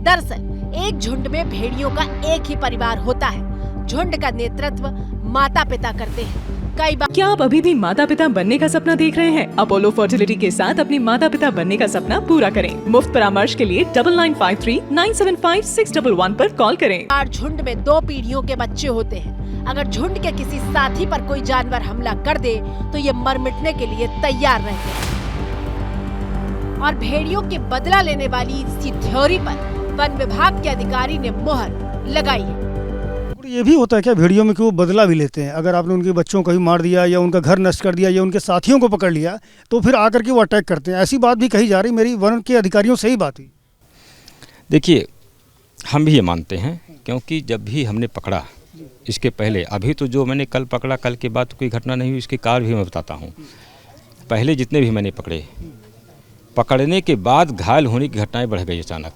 दरअसल एक झुंड में भेड़ियों का एक ही परिवार होता है। झुंड का नेतृत्व माता पिता करते हैं। कई बार क्या आप अभी भी माता पिता बनने का सपना देख रहे हैं? अपोलो फर्टिलिटी के साथ अपनी माता पिता बनने का सपना पूरा करें। मुफ्त परामर्श के लिए 9953-975-611 पर कॉल करें। झुंड में 2 पीढ़ियों के बच्चे होते हैं। अगर झुंड के किसी साथी पर कोई जानवर हमला कर दे तो ये मर मिटने के लिए तैयार रहते हैं। और भेड़ियों के बदला लेने वाली इसी थ्योरी पर वन विभाग के अधिकारी ने मुहर लगाई है। ये भी होता है क्या भेड़ियों में कि वो बदला भी लेते हैं? अगर आपने उनके बच्चों को ही मार दिया या उनका घर नष्ट कर दिया या उनके साथियों को पकड़ लिया तो फिर आकर के वो अटैक करते हैं, ऐसी बात भी कही जा रही। मेरी वन के अधिकारियों से ही बात हुई। देखिए, हम भी ये मानते हैं, क्योंकि जब भी हमने पकड़ा इसके पहले, अभी तो जो मैंने कल पकड़ा, कल के बाद कोई घटना नहीं हुई, इसके कारण भी मैं बताता हूँ। पहले जितने भी मैंने पकड़े, पकड़ने के बाद घायल होने की घटनाएं बढ़ गई अचानक,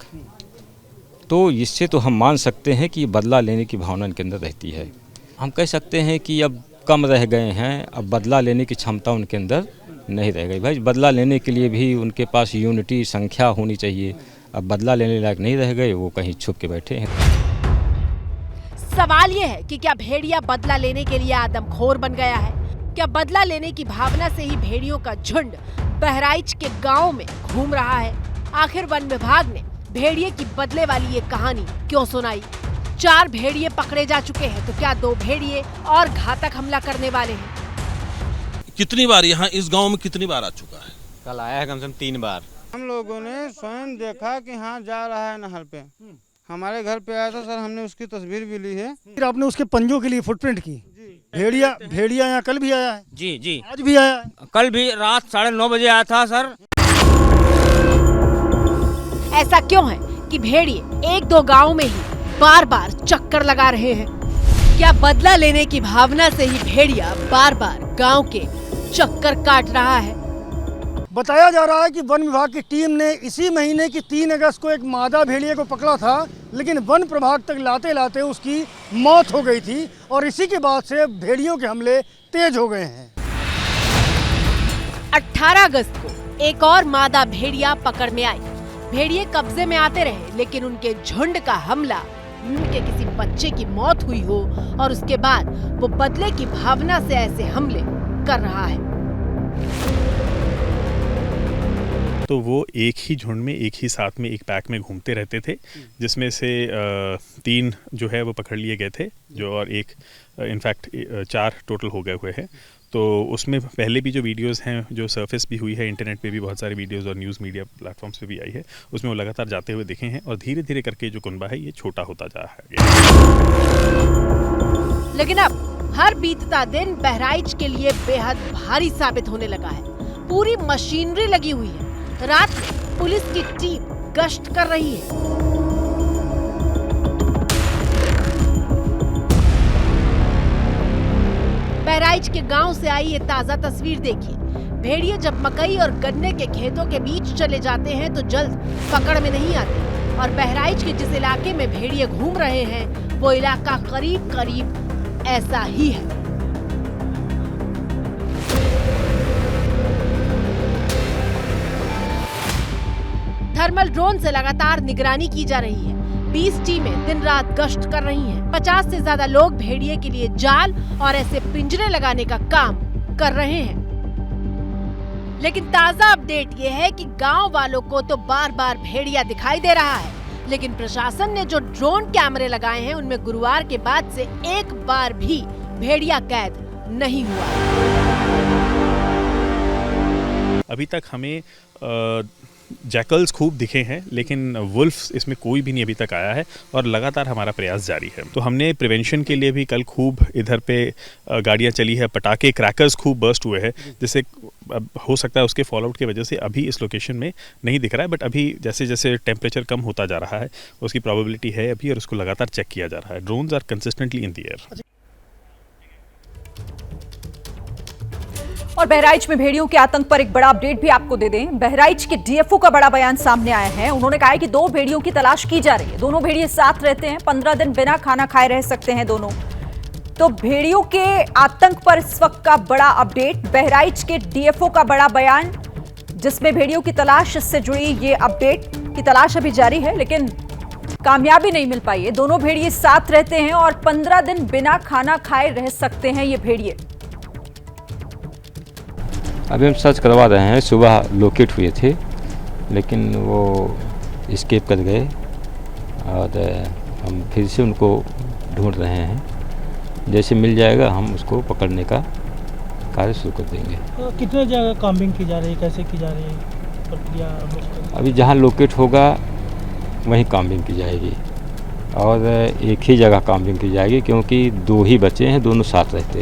तो इससे तो हम मान सकते हैं कि बदला लेने की भावना इनके अंदर रहती है। हम कह सकते हैं कि अब कम रह गए हैं, अब बदला लेने की क्षमता उनके अंदर नहीं रह गई। भाई, बदला लेने के लिए भी उनके पास यूनिटी संख्या होनी चाहिए। अब बदला लेने लायक नहीं रह गए, वो कहीं छुप के बैठे हैं। सवाल ये है कि क्या भेड़िया बदला लेने के लिए आदमखोर बन गया है? क्या बदला लेने की भावना से ही भेड़ियों का झुंड बहराइच के गाँव में घूम रहा है? आखिर वन विभाग ने भेड़िए की बदले वाली ये कहानी क्यों सुनाई? 4 भेड़िए पकड़े जा चुके हैं, तो क्या 2 भेड़िए और घातक हमला करने वाले हैं? कितनी बार यहाँ इस गांव में कितनी बार आ चुका है? कल आया है कम से कम 3 बार। हम लोगों ने स्वयं देखा कि हाँ जा रहा है नहर पे। हमारे घर पे आया था सर, हमने उसकी तस्वीर भी ली है। फिर आपने उसके पंजों के लिए फुटप्रिंट की? भेड़िया यहाँ कल भी आया है? जी आज भी आया है? कल भी रात 9:30 बजे आया था सर। ऐसा क्यों है कि भेड़िए 1-2 गाँव में ही बार बार चक्कर लगा रहे हैं? क्या बदला लेने की भावना से ही भेड़िया बार बार गाँव के चक्कर काट रहा है? बताया जा रहा है कि वन विभाग की टीम ने इसी महीने की 3 अगस्त को एक मादा भेड़िए को पकड़ा था, लेकिन वन प्रभाग तक लाते लाते उसकी मौत हो गई थी और इसी के बाद से भेड़ियों के हमले तेज हो गए हैं। 18 अगस्त को एक और मादा भेड़िया पकड़ में आई। भेड़िए कब्जे में आते रहे, लेकिन उनके झुंड का हमला, उनके किसी बच्चे की मौत हुई हो और उसके बाद वो बदले की भावना से ऐसे हमले कर रहा है। तो वो एक ही झुंड में, एक ही साथ में, एक पैक में घूमते रहते थे, जिसमें से 3 जो है वो पकड़ लिए गए थे, जो और एक इनफैक्ट 4 टोटल हो गए हुए हैं। तो उसमें पहले भी जो वीडियोस हैं, जो सरफेस भी हुई है, इंटरनेट पे भी बहुत सारे वीडियोस और न्यूज़ मीडिया प्लेटफॉर्म्स पे भी आई है, उसमें वो लगातार जाते हुए दिखे हैं और धीरे धीरे करके जो कुनबा है ये छोटा होता जा रहा है। लेकिन अब हर बीतता दिन बहराइच के लिए बेहद भारी साबित होने लगा है। पूरी मशीनरी लगी हुई है। रात में पुलिस की टीम गश्त कर रही है। बहराइच के गांव से आई ये ताजा तस्वीर देखिए। भेड़िए जब मकई और गन्ने के खेतों के बीच चले जाते हैं तो जल्द पकड़ में नहीं आते, और बहराइच के जिस इलाके में भेड़िए घूम रहे हैं वो इलाका करीब करीब ऐसा ही है। थर्मल ड्रोन से लगातार निगरानी की जा रही है। 20 टीमें दिन रात गश्त कर रही हैं। 50 से ज्यादा लोग भेड़िए के लिए जाल और ऐसे पिंजरे लगाने का काम कर रहे हैं। लेकिन ताजा अपडेट ये है कि गांव वालों को तो बार बार भेड़िया दिखाई दे रहा है, लेकिन प्रशासन ने जो ड्रोन कैमरे लगाए हैं उनमें गुरुवार के बाद से एक बार भी भेड़िया कैद नहीं हुआ। अभी तक हमें जैकल्स खूब दिखे हैं, लेकिन वुल्फ्स इसमें कोई भी नहीं अभी तक आया है और लगातार हमारा प्रयास जारी है। तो हमने प्रिवेंशन के लिए भी कल खूब इधर पे गाड़ियाँ चली है, पटाखे, क्रैकर्स खूब बर्स्ट हुए हैं, जिससे हो सकता है उसके फॉलोआउट की वजह से अभी इस लोकेशन में नहीं दिख रहा है, बट अभी जैसे जैसे टेम्परेचर कम होता जा रहा है उसकी प्रोबेबिलिटी है अभी, और उसको लगातार चेक किया जा रहा है। Drones are consistently in the air. और बहराइच में भेड़ियों के आतंक पर एक बड़ा अपडेट भी आपको दे दें। बहराइच के डीएफओ का बड़ा बयान सामने आया है। उन्होंने कहा है कि 2 भेड़ियों की तलाश की जा रही है। दोनों भेड़िए साथ रहते हैं, 15 दिन बिना खाना खाए रह सकते हैं दोनों। तो भेड़ियों के आतंक पर इस वक्त का बड़ा अपडेट, बहराइच के डीएफओ का बड़ा बयान, जिसमें भेड़ियों की तलाश से जुड़ी ये अपडेट की तलाश अभी जारी है, लेकिन कामयाबी नहीं मिल पाई है। दोनों भेड़िए साथ रहते हैं और 15 दिन बिना खाना खाए रह सकते हैं ये भेड़िए। अभी हम सर्च करवा रहे हैं। सुबह लोकेट हुए थे लेकिन वो एस्केप कर गए और हम फिर से उनको ढूंढ रहे हैं। जैसे मिल जाएगा हम उसको पकड़ने का कार्य शुरू कर देंगे। कितने जगह काम्बिंग की जा रही है, कैसे की जा रही है प्रक्रिया? अभी जहाँ लोकेट होगा वहीं काम्बिंग की जाएगी और एक ही जगह काम्बिंग की जाएगी क्योंकि 2 ही बच्चे हैं, दोनों साथ रहते हैं।